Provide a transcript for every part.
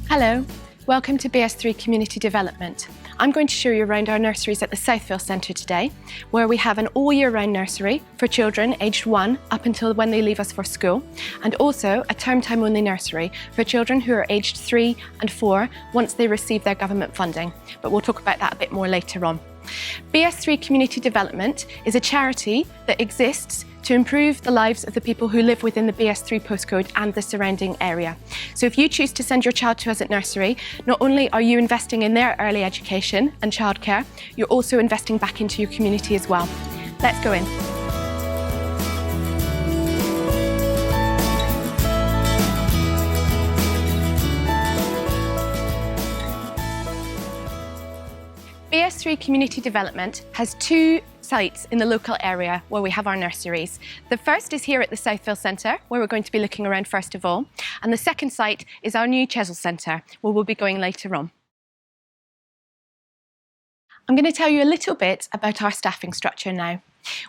Hello, welcome to BS3 Community Development. I'm going to show you around our nurseries at the Southville Centre today, where we have an all year round nursery for children aged 1 up until when they leave us for school, and also a term time only nursery for children who are aged 3 and 4 once they receive their government funding, but we'll talk about that a bit more later on. BS3 Community Development is a charity that exists to improve the lives of the people who live within the BS3 postcode and the surrounding area. So if you choose to send your child to us at nursery, not only are you investing in their early education and childcare, you're also investing back into your community as well. Let's go in. BS3 Community Development has 2 sites in the local area where we have our nurseries. The first is here at the Southville Centre, where we're going to be looking around first of all, and the second site is our new Chessel Centre, where we'll be going later on. I'm going to tell you a little bit about our staffing structure now.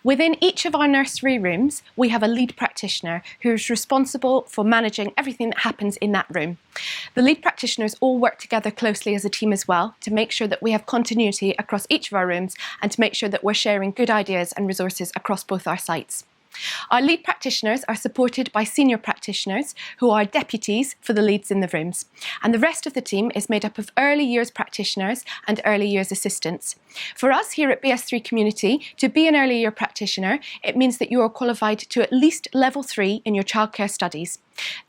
Within each of our nursery rooms, we have a lead practitioner who is responsible for managing everything that happens in that room. The lead practitioners all work together closely as a team as well to make sure that we have continuity across each of our rooms and to make sure that we're sharing good ideas and resources across both our sites. Our lead practitioners are supported by senior practitioners who are deputies for the leads in the rooms, and the rest of the team is made up of early years practitioners and early years assistants. For us here at BS3 Community, to be an early year practitioner, it means that you are qualified to at least level 3 in your childcare studies.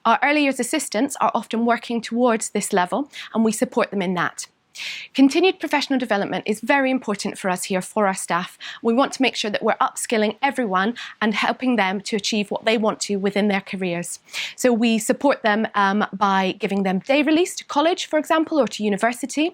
Our early years assistants are often working towards this level, and we support them in that. Continued professional development is very important for us here, for our staff. We want to make sure that we're upskilling everyone and helping them to achieve what they want to within their careers. So we support them by giving them day release to college, for example, or to university.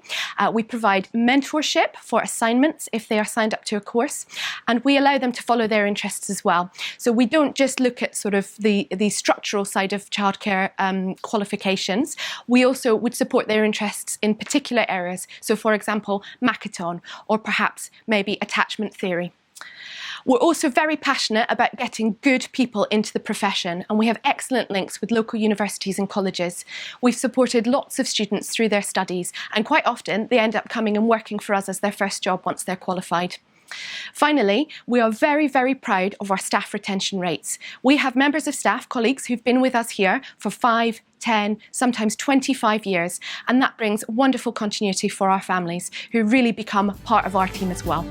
We provide mentorship for assignments if they are signed up to a course, and we allow them to follow their interests as well. So we don't just look at sort of the structural side of childcare qualifications. We also would support their interests in particular areas. So for example, Makaton, or perhaps maybe attachment theory. We're also very passionate about getting good people into the profession, and we have excellent links with local universities and colleges. We've supported lots of students through their studies, and quite often they end up coming and working for us as their first job once they're qualified. Finally, we are very, very proud of our staff retention rates. We have members of staff, colleagues, who've been with us here for 5, 10, sometimes 25 years, and that brings wonderful continuity for our families who really become part of our team as well.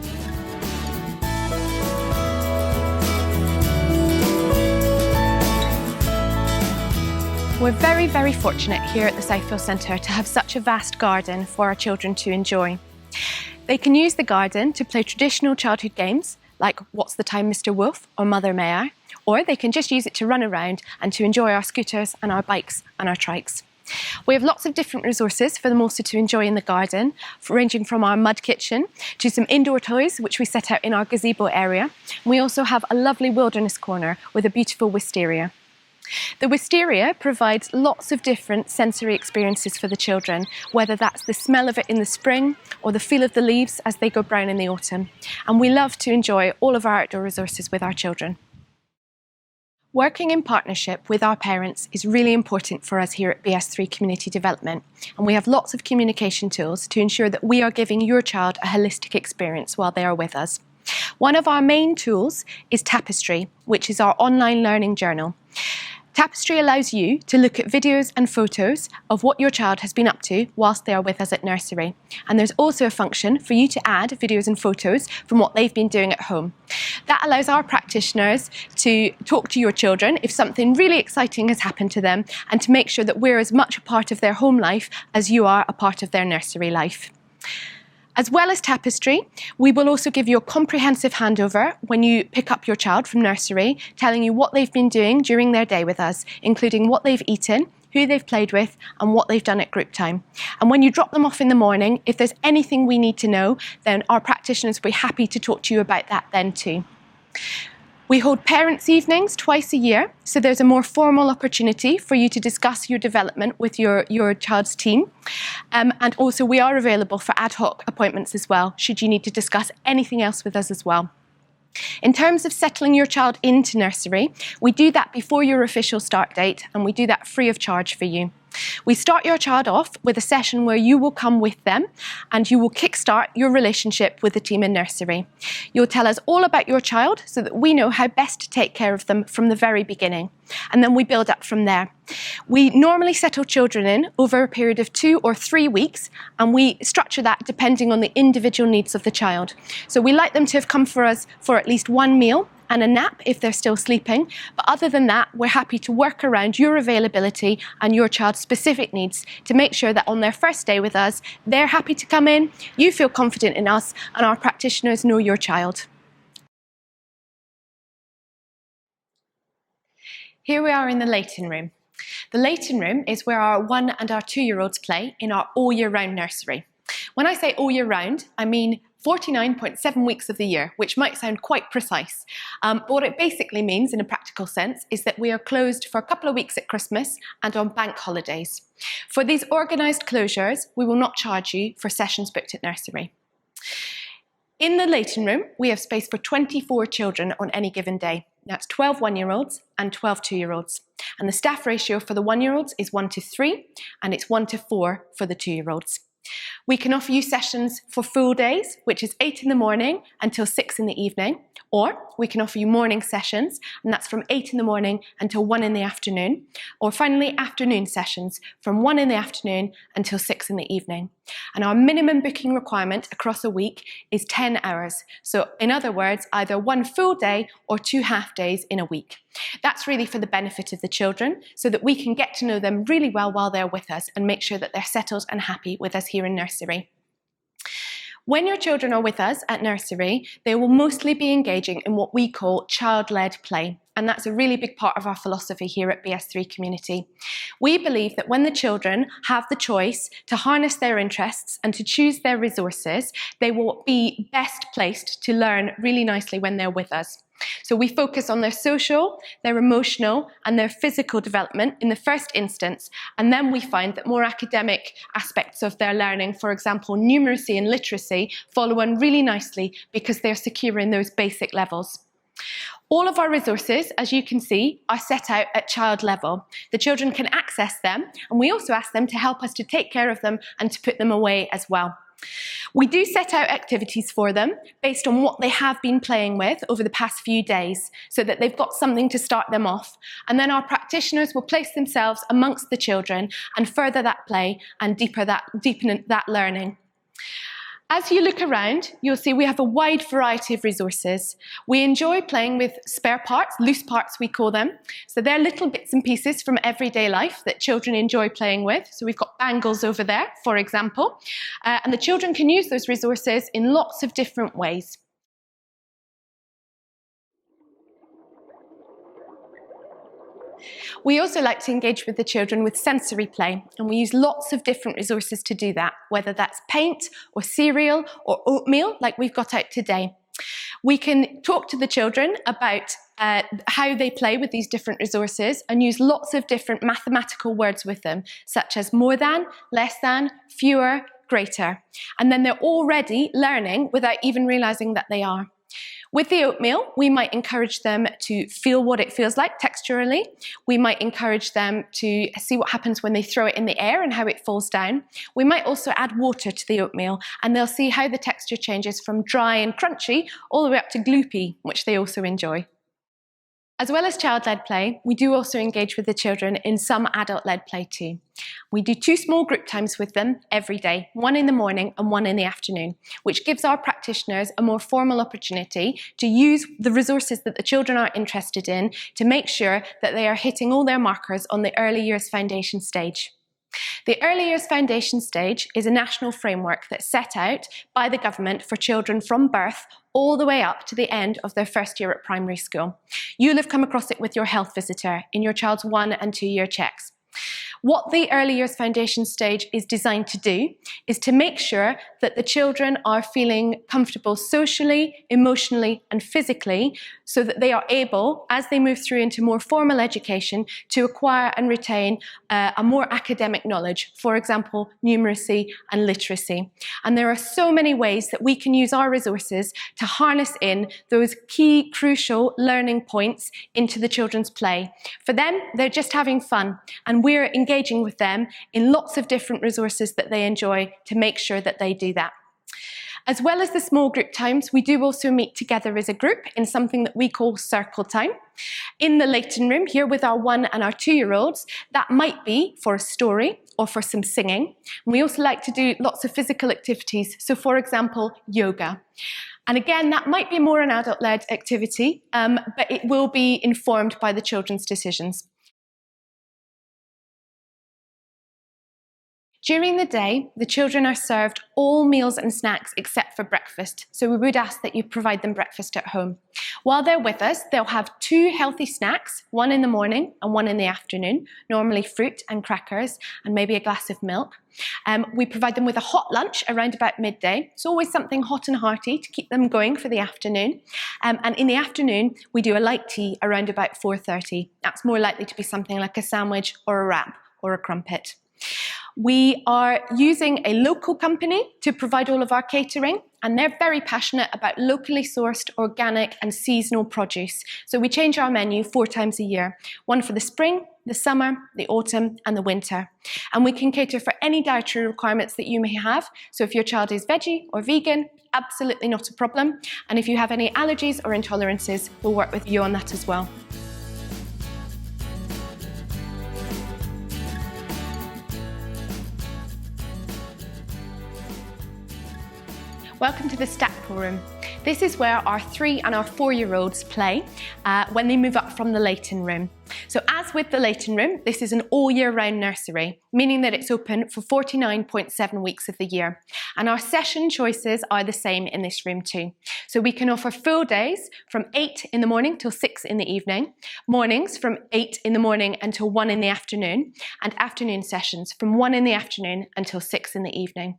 We're very, very fortunate here at the Southville Centre to have such a vast garden for our children to enjoy. They can use the garden to play traditional childhood games like What's the Time, Mr. Wolf or Mother May I? Or they can just use it to run around and to enjoy our scooters and our bikes and our trikes. We have lots of different resources for them also to enjoy in the garden, ranging from our mud kitchen to some indoor toys which we set out in our gazebo area. We also have a lovely wilderness corner with a beautiful wisteria. The wisteria provides lots of different sensory experiences for the children, whether that's the smell of it in the spring or the feel of the leaves as they go brown in the autumn. And we love to enjoy all of our outdoor resources with our children. Working in partnership with our parents is really important for us here at BS3 Community Development, and we have lots of communication tools to ensure that we are giving your child a holistic experience while they are with us. One of our main tools is Tapestry, which is our online learning journal. Tapestry allows you to look at videos and photos of what your child has been up to whilst they are with us at nursery. And there's also a function for you to add videos and photos from what they've been doing at home. That allows our practitioners to talk to your children if something really exciting has happened to them, and to make sure that we're as much a part of their home life as you are a part of their nursery life. As well as Tapestry, we will also give you a comprehensive handover when you pick up your child from nursery, telling you what they've been doing during their day with us, including what they've eaten, who they've played with, and what they've done at group time. And when you drop them off in the morning, if there's anything we need to know, then our practitioners will be happy to talk to you about that then too. We hold parents' evenings twice a year, so there's a more formal opportunity for you to discuss your development with your child's team. And also we are available for ad hoc appointments as well, should you need to discuss anything else with us as well. In terms of settling your child into nursery, we do that before your official start date, and we do that free of charge for you. We start your child off with a session where you will come with them and you will kickstart your relationship with the team in nursery. You'll tell us all about your child so that we know how best to take care of them from the very beginning. And then we build up from there. We normally settle children in over a period of 2 or 3 weeks, and we structure that depending on the individual needs of the child. So we like them to have come for us for at least one meal and a nap if they're still sleeping. But other than that, we're happy to work around your availability and your child's specific needs to make sure that on their first day with us, they're happy to come in, you feel confident in us, and our practitioners know your child. Here we are in the Leighton room. The Leighton room is where our 1 and our 2-year-olds play in our all year round nursery. When I say all year round, I mean 49.7 weeks of the year, which might sound quite precise. But what it basically means in a practical sense is that we are closed for a couple of weeks at Christmas and on bank holidays. For these organised closures, we will not charge you for sessions booked at nursery. In the Leighton room, we have space for 24 children on any given day. That's 12 1-year-olds and 12 2-year-olds. And the staff ratio for the 1-year-olds is 1:3, and it's 1:4 for the 2-year-olds. We can offer you sessions for full days, which is 8 in the morning until 6 in the evening, or we can offer you morning sessions, and that's from 8 in the morning until 1 in the afternoon, or finally afternoon sessions from 1 in the afternoon until 6 in the evening. And our minimum booking requirement across a week is 10 hours. So in other words, either 1 full day or 2 half days in a week. That's really for the benefit of the children so that we can get to know them really well while they're with us and make sure that they're settled and happy with us here in nursery. When your children are with us at nursery, they will mostly be engaging in what we call child-led play. And that's a really big part of our philosophy here at BS3 Community. We believe that when the children have the choice to harness their interests and to choose their resources, they will be best placed to learn really nicely when they're with us. So we focus on their social, their emotional, and their physical development in the first instance, and then we find that more academic aspects of their learning, for example, numeracy and literacy, follow on really nicely because they're secure in those basic levels. All of our resources, as you can see, are set out at child level. The children can access them, and we also ask them to help us to take care of them and to put them away as well. We do set out activities for them based on what they have been playing with over the past few days so that they've got something to start them off. And then our practitioners will place themselves amongst the children and further that play and deepen that learning. As you look around, you'll see we have a wide variety of resources. We enjoy playing with spare parts, loose parts we call them. So they're little bits and pieces from everyday life that children enjoy playing with. So we've got bangles over there, for example. And the children can use those resources in lots of different ways. We also like to engage with the children with sensory play, and we use lots of different resources to do that, whether that's paint or cereal or oatmeal like we've got out today. We can talk to the children about how they play with these different resources and use lots of different mathematical words with them, such as more than, less than, fewer, greater. And then they're already learning without even realising that they are. With the oatmeal, we might encourage them to feel what it feels like texturally. We might encourage them to see what happens when they throw it in the air and how it falls down. We might also add water to the oatmeal, and they'll see how the texture changes from dry and crunchy all the way up to gloopy, which they also enjoy. As well as child-led play, we do also engage with the children in some adult-led play too. We do 2 small group times with them every day, 1 in the morning and 1 in the afternoon, which gives our practitioners a more formal opportunity to use the resources that the children are interested in to make sure that they are hitting all their markers on the early years foundation stage. The Early Years Foundation stage is a national framework that's set out by the government for children from birth all the way up to the end of their first year at primary school. You'll have come across it with your health visitor in your child's 1 and 2 year checks. What the Early Years Foundation stage is designed to do is to make sure that the children are feeling comfortable socially, emotionally, and physically so that they are able, as they move through into more formal education, to acquire and retain a more academic knowledge, for example, numeracy and literacy. And there are so many ways that we can use our resources to harness in those key, crucial learning points into the children's play. For them, they're just having fun, and we're engaging engaging with them in lots of different resources that they enjoy to make sure that they do that. As well as the small group times, we do also meet together as a group in something that we call circle time. In the Leighton room, here with our 1 and our 2-year-olds, that might be for a story or for some singing. We also like to do lots of physical activities, so for example, yoga. And again, that might be more an adult-led activity, but it will be informed by the children's decisions. During the day, the children are served all meals and snacks except for breakfast, so we would ask that you provide them breakfast at home. While they're with us, they'll have 2 healthy snacks, one in the morning and one in the afternoon, normally fruit and crackers and maybe a glass of milk. We provide them with a hot lunch around about midday. It's always something hot and hearty to keep them going for the afternoon. And in the afternoon, we do a light tea around about 4:30. That's more likely to be something like a sandwich or a wrap or a crumpet. We are using a local company to provide all of our catering, and they're very passionate about locally sourced, organic and seasonal produce. So we change our menu 4 times a year, one for the spring, the summer, the autumn and the winter. And we can cater for any dietary requirements that you may have. So if your child is veggie or vegan, absolutely not a problem. And if you have any allergies or intolerances, we'll work with you on that as well. Welcome to the Stackpole room. This is where our 3 and our 4-year-olds play when they move up from the Leighton room. So as with the Leighton room, this is an all year round nursery, meaning that it's open for 49.7 weeks of the year. And our session choices are the same in this room too. So we can offer full days from 8 in the morning till 6 in the evening, mornings from 8 in the morning until 1 in the afternoon, and afternoon sessions from 1 in the afternoon until 6 in the evening.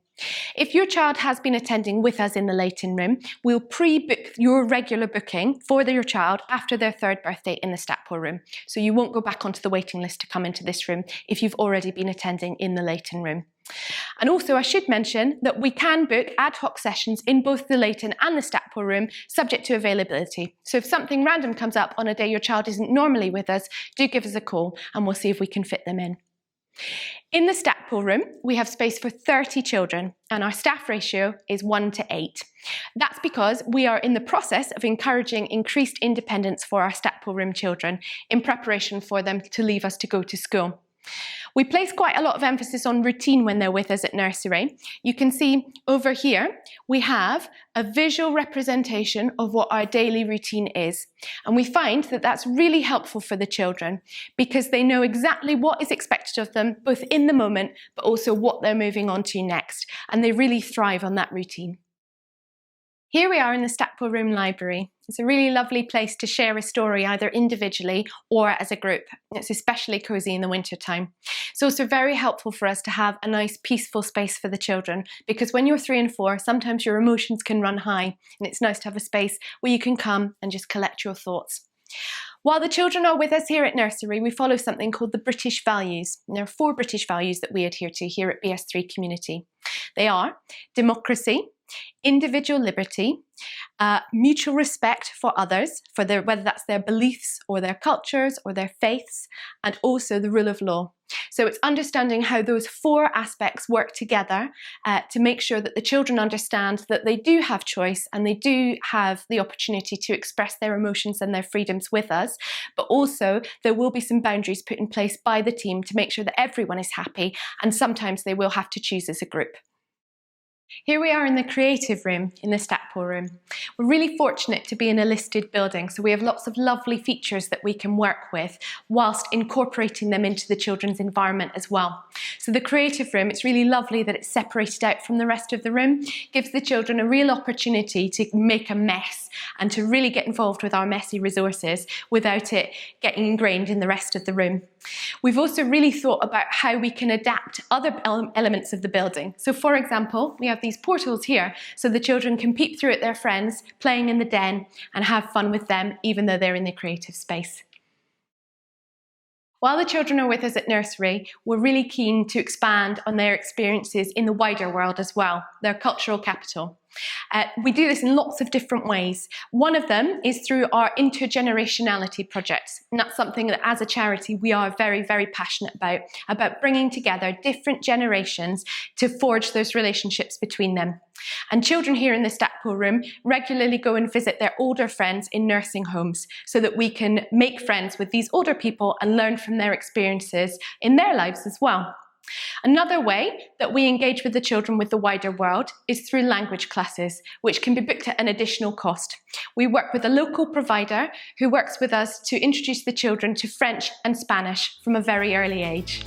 If your child has been attending with us in the Leighton room, we'll pre-book your regular booking for your child after their 3rd birthday in the Stackpole room. So you won't go back onto the waiting list to come into this room if you've already been attending in the Leighton room. And also I should mention that we can book ad hoc sessions in both the Leighton and the Stackpole room subject to availability. So if something random comes up on a day your child isn't normally with us, do give us a call and we'll see if we can fit them in. In the Stackpole room, we have space for 30 children and our staff ratio is 1:8. That's because we are in the process of encouraging increased independence for our Stackpole room children in preparation for them to leave us to go to school. We place quite a lot of emphasis on routine when they're with us at nursery. You can see over here, we have a visual representation of what our daily routine is. And we find that that's really helpful for the children because they know exactly what is expected of them, both in the moment, but also what they're moving on to next. And they really thrive on that routine. Here we are in the Stackpole room library. It's a really lovely place to share a story either individually or as a group. It's especially cosy in the winter time. It's also very helpful for us to have a nice peaceful space for the children because when you're 3 and 4, sometimes your emotions can run high and it's nice to have a space where you can come and just collect your thoughts. While the children are with us here at nursery, we follow something called the British values. And there are 4 British values that we adhere to here at BS3 Community. They are democracy, individual liberty, mutual respect for others, whether that's their beliefs or their cultures or their faiths, and also the rule of law. So it's understanding how those 4 aspects work together to make sure that the children understand that they do have choice and they do have the opportunity to express their emotions and their freedoms with us, but also there will be some boundaries put in place by the team to make sure that everyone is happy, and sometimes they will have to choose as a group. Here we are in the creative room, in the Stackpole room. We're really fortunate to be in a listed building, so we have lots of lovely features that we can work with whilst incorporating them into the children's environment as well. So the creative room, it's really lovely that it's separated out from the rest of the room, gives the children a real opportunity to make a mess and to really get involved with our messy resources without it getting ingrained in the rest of the room. We've also really thought about how we can adapt other elements of the building. So for example, we have these portals here so the children can peep through at their friends playing in the den and have fun with them even though they're in the creative space. While the children are with us at nursery, we're really keen to expand on their experiences in the wider world as well, their cultural capital. We do this in lots of different ways. One of them is through our intergenerationality projects, and that's something that as a charity we are very, very passionate about bringing together different generations to forge those relationships between them. And children here in the Stackpole room regularly go and visit their older friends in nursing homes so that we can make friends with these older people and learn from their experiences in their lives as well. Another way that we engage with the children with the wider world is through language classes, which can be booked at an additional cost. We work with a local provider who works with us to introduce the children to French and Spanish from a very early age.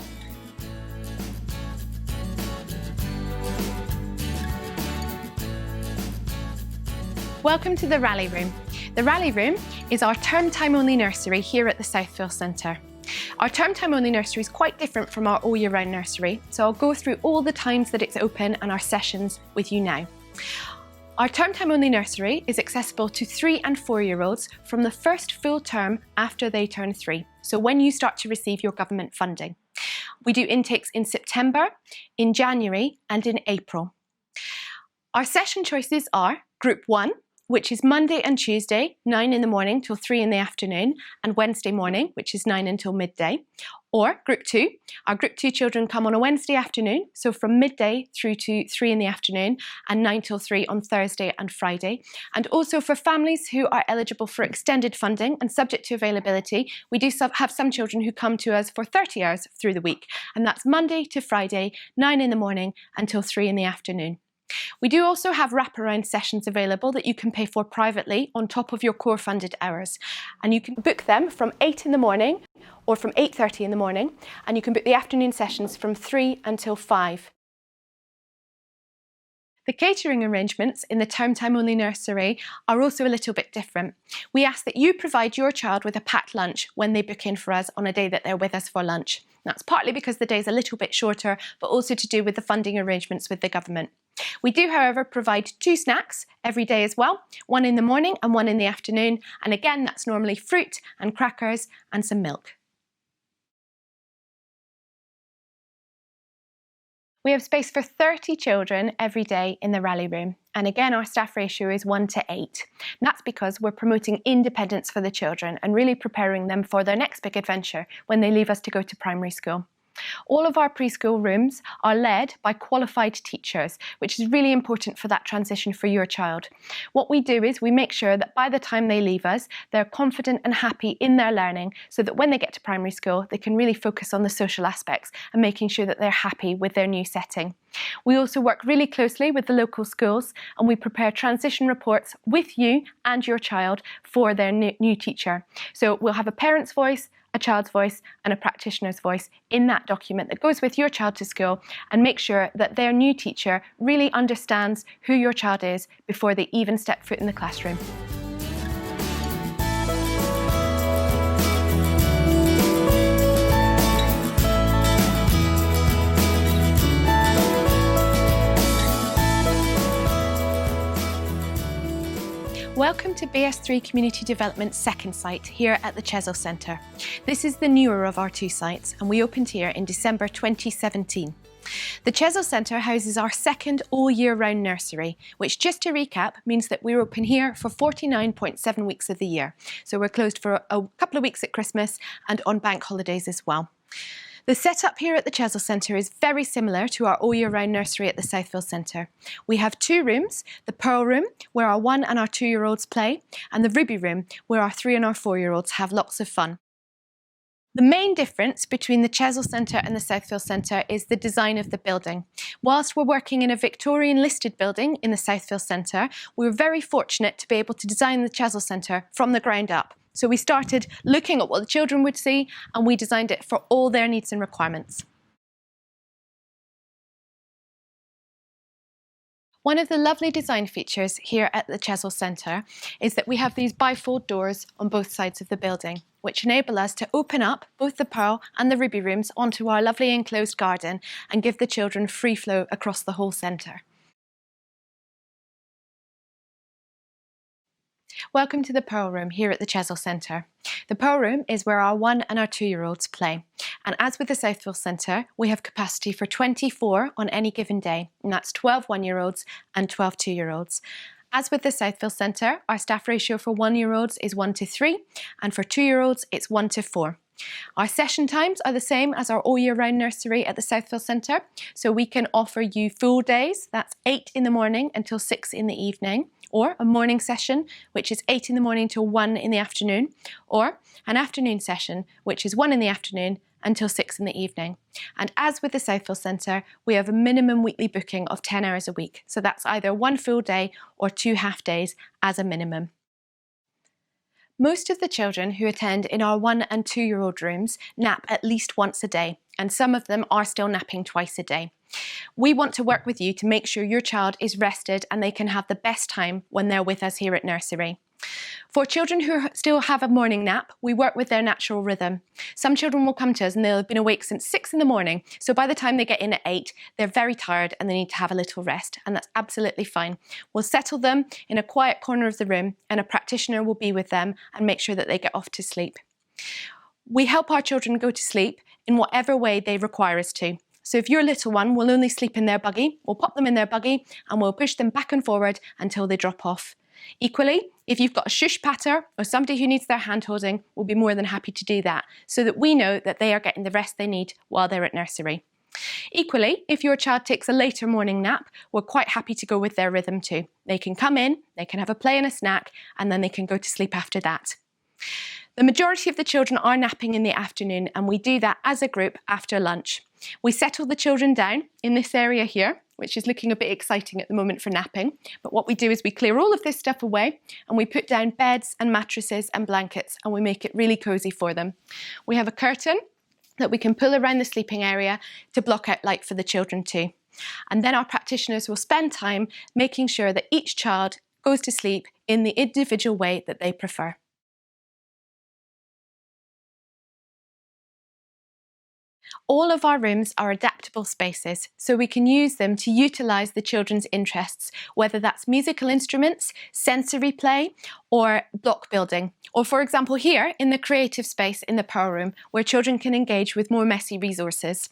Welcome to the Rally Room. The Rally Room is our term time only nursery here at the Southville Centre. Our term time only nursery is quite different from our all year round nursery, so I'll go through all the times that it's open and our sessions with you now. Our term time only nursery is accessible to 3 and 4-year-olds from the first full term after they turn 3, so when you start to receive your government funding. We do intakes in September, in January and in April. Our session choices are Group 1, which is Monday and Tuesday, 9 in the morning till 3 in the afternoon, and Wednesday morning, which is 9 until midday. Or Group 2, our Group 2 children come on a Wednesday afternoon, so from midday through to 3 in the afternoon, and 9 till 3 on Thursday and Friday. And also for families who are eligible for extended funding and subject to availability, we do have some children who come to us for 30 hours through the week, and that's Monday to Friday, 9 in the morning until 3 in the afternoon. We do also have wraparound sessions available that you can pay for privately on top of your core funded hours, and you can book them from 8 in the morning or from 8:30 in the morning, and you can book the afternoon sessions from 3 until 5. The catering arrangements in the term time only nursery are also a little bit different. We ask that you provide your child with a packed lunch when they book in for us on a day that they're with us for lunch. That's partly because the day's a little bit shorter, but also to do with the funding arrangements with the government. We do, however, provide 2 snacks every day as well, one in the morning and one in the afternoon, and again that's normally fruit and crackers and some milk. We have space for 30 children every day in the Rally Room, and again our staff ratio is 1 to 8. And that's because we're promoting independence for the children and really preparing them for their next big adventure when they leave us to go to primary school. All of our preschool rooms are led by qualified teachers, which is really important for that transition for your child. What we do is we make sure that by the time they leave us, they're confident and happy in their learning so that when they get to primary school, they can really focus on the social aspects and making sure that they're happy with their new setting. We also work really closely with the local schools and we prepare transition reports with you and your child for their new teacher. So we'll have a parent's voice, a child's voice and a practitioner's voice in that document that goes with your child to school and make sure that their new teacher really understands who your child is before they even step foot in the classroom. Welcome to BS3 Community Development's second site here at the Chessel Centre. This is the newer of our 2 sites and we opened here in December 2017. The Chessel Centre houses our second all-year-round nursery, which, just to recap, means that we're open here for 49.7 weeks of the year. So we're closed for a couple of weeks at Christmas and on bank holidays as well. The setup here at the Chessel Centre is very similar to our all-year-round nursery at the Southville Centre. We have 2 rooms, the Pearl Room, where our 1 and our 2-year-olds play, and the Ruby Room, where our 3 and our 4-year-olds have lots of fun. The main difference between the Chessel Centre and the Southville Centre is the design of the building. Whilst we're working in a Victorian listed building in the Southville Centre, we were very fortunate to be able to design the Chessel Centre from the ground up. So we started looking at what the children would see and we designed it for all their needs and requirements. One of the lovely design features here at the Chessel Centre is that we have these bifold doors on both sides of the building, which enable us to open up both the Pearl and the Ruby rooms onto our lovely enclosed garden and give the children free flow across the whole centre. Welcome to the Pearl Room here at the Chessel Centre. The Pearl Room is where our 1 and our 2-year-olds play. And as with the Southville Centre, we have capacity for 24 on any given day, and that's 12 1-year-olds and 12 2-year-olds. As with the Southville Centre, our staff ratio for 1-year-olds is 1:3, and for 2-year-olds it's 1:4. Our session times are the same as our all-year-round nursery at the Southville Centre, so we can offer you full days, that's 8 in the morning until 6 in the evening, or a morning session, which is 8 in the morning till 1 in the afternoon, or an afternoon session, which is 1 in the afternoon until 6 in the evening. And as with the Southville Centre, we have a minimum weekly booking of 10 hours a week, so that's either 1 full day or 2 half days as a minimum. Most of the children who attend in our 1 and 2-year-old rooms nap at least once a day, and some of them are still napping twice a day. We want to work with you to make sure your child is rested and they can have the best time when they're with us here at nursery. For children who still have a morning nap, we work with their natural rhythm. Some children will come to us and they'll have been awake since 6 in the morning, so by the time they get in at 8, they're very tired and they need to have a little rest, and that's absolutely fine. We'll settle them in a quiet corner of the room and a practitioner will be with them and make sure that they get off to sleep. We help our children go to sleep in whatever way they require us to. So if your little one will only sleep in their buggy, we'll pop them in their buggy and we'll push them back and forward until they drop off. Equally, if you've got a shush patter or somebody who needs their hand holding, we'll be more than happy to do that so that we know that they are getting the rest they need while they're at nursery. Equally, if your child takes a later morning nap, we're quite happy to go with their rhythm too. They can come in, they can have a play and a snack, and then they can go to sleep after that. The majority of the children are napping in the afternoon, and we do that as a group after lunch. We settle the children down in this area here, which is looking a bit exciting at the moment for napping. But what we do is we clear all of this stuff away and we put down beds and mattresses and blankets and we make it really cosy for them. We have a curtain that we can pull around the sleeping area to block out light for the children too. And then our practitioners will spend time making sure that each child goes to sleep in the individual way that they prefer. All of our rooms are adaptable spaces, so we can use them to utilise the children's interests, whether that's musical instruments, sensory play, or block building. Or for example here, in the creative space in the Pearl Room, where children can engage with more messy resources.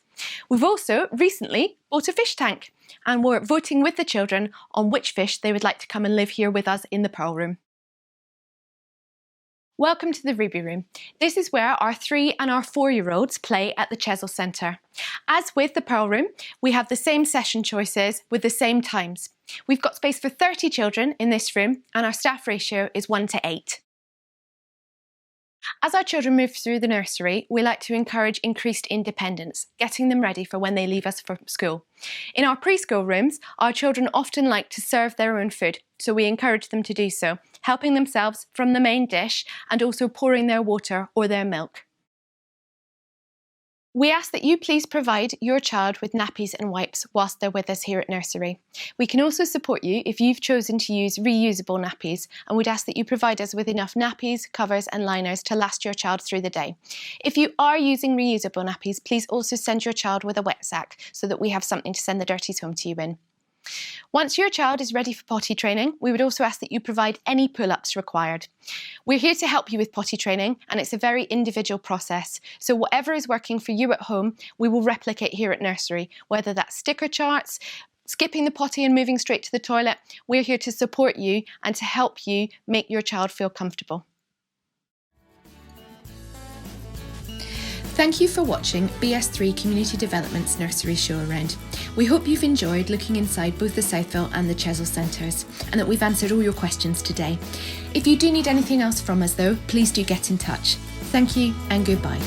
We've also recently bought a fish tank, and we're voting with the children on which fish they would like to come and live here with us in the Pearl Room. Welcome to the Ruby Room. This is where our 3 and our 4-year-olds play at the Chessel Centre. As with the Pearl Room, we have the same session choices with the same times. We've got space for 30 children in this room and our staff ratio is 1:8. As our children move through the nursery, we like to encourage increased independence, getting them ready for when they leave us for school. In our preschool rooms, our children often like to serve their own food, so we encourage them to do so, helping themselves from the main dish and also pouring their water or their milk. We ask that you please provide your child with nappies and wipes whilst they're with us here at nursery. We can also support you if you've chosen to use reusable nappies, and we'd ask that you provide us with enough nappies, covers and liners to last your child through the day. If you are using reusable nappies, please also send your child with a wet sack so that we have something to send the dirties home to you in. Once your child is ready for potty training, we would also ask that you provide any pull-ups required. We're here to help you with potty training, and it's a very individual process. So whatever is working for you at home, we will replicate here at nursery, whether that's sticker charts, skipping the potty and moving straight to the toilet. We're here to support you and to help you make your child feel comfortable. Thank you for watching BS3 Community Development's nursery show around. We hope you've enjoyed looking inside both the Southville and the Chessel Centres, and that we've answered all your questions today. If you do need anything else from us though, please do get in touch. Thank you and goodbye.